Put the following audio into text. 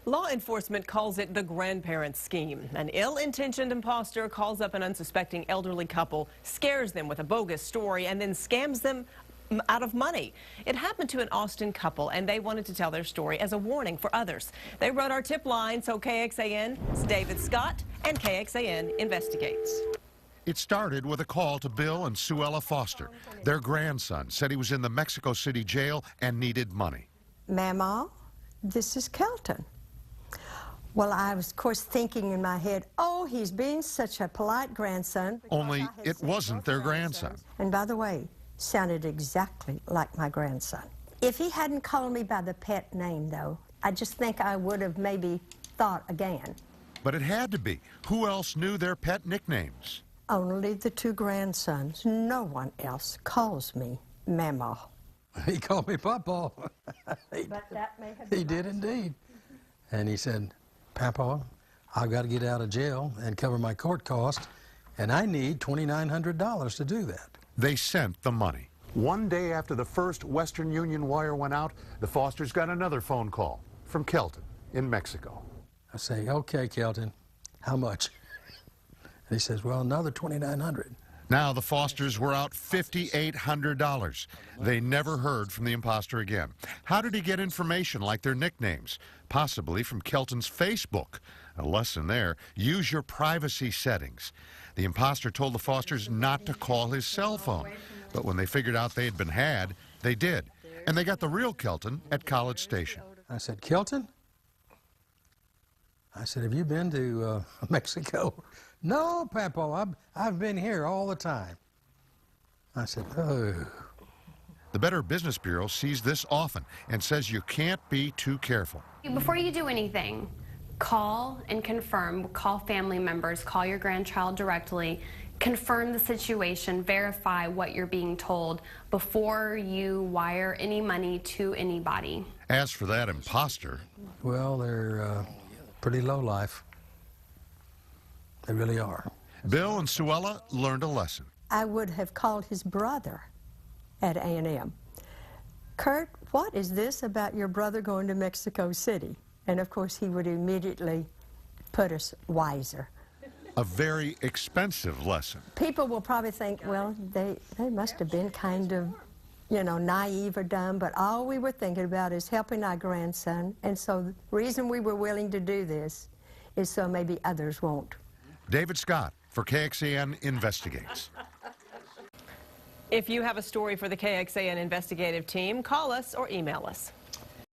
Law enforcement calls it the Grandparent scheme. An ill-intentioned imposter calls up an unsuspecting elderly couple, scares them with a bogus story, and then scams them out of money. It happened to an Austin couple, and they wanted to tell their story as a warning for others. They wrote our tip line, so KXAN's David Scott and KXAN investigates. It started with a call to Bill and Suella Foster. Their grandson said he was in the Mexico City jail and needed money. Mama, this is Kelton. Well, I was, of course, thinking in my head, oh, he's being such a polite grandson. Only it wasn't their grandson. And by the way, sounded exactly like my grandson. If he hadn't called me by the pet name, though, I just think I would have maybe thought again. But it had to be. Who else knew their pet nicknames? Only the two grandsons. No one else calls me Mama. He called me Papa. He did indeed. And he said, Papa, I've got to get out of jail and cover my court cost, and I need $2,900 to do that. They sent the money. One day after the first Western Union wire went out, the Fosters got another phone call from Kelton in Mexico. I say, okay, Kelton, how much? And he says, well, another $2,900. Now the Fosters were out $5,800. They never heard from the imposter again. How did he get information like their nicknames? Possibly from Kelton's Facebook. A lesson there, use your privacy settings. The imposter told the Fosters not to call his cell phone. But when they figured out they had been had, they did. And they got the real Kelton at College Station. I said, Kelton? I said, have you been to Mexico? No, Papa, I've been here all the time. I said, oh. The Better Business Bureau sees this often and says you can't be too careful. Before you do anything, call and confirm. Call family members, call your grandchild directly, confirm the situation, verify what you're being told before you wire any money to anybody. As for that imposter, well, they're pretty low life. They really are. Bill and Suella learned a lesson. I would have called his brother at A&M. Kurt, what is this about your brother going to Mexico City? And of course he would immediately put us wiser. A very expensive lesson. People will probably think, well, they must have been kind of, you know, naive or dumb, but all we were thinking about is helping our grandson. And so the reason we were willing to do this is so maybe others won't. David Scott for KXAN Investigates. If you have a story for the KXAN investigative team, call us or email us.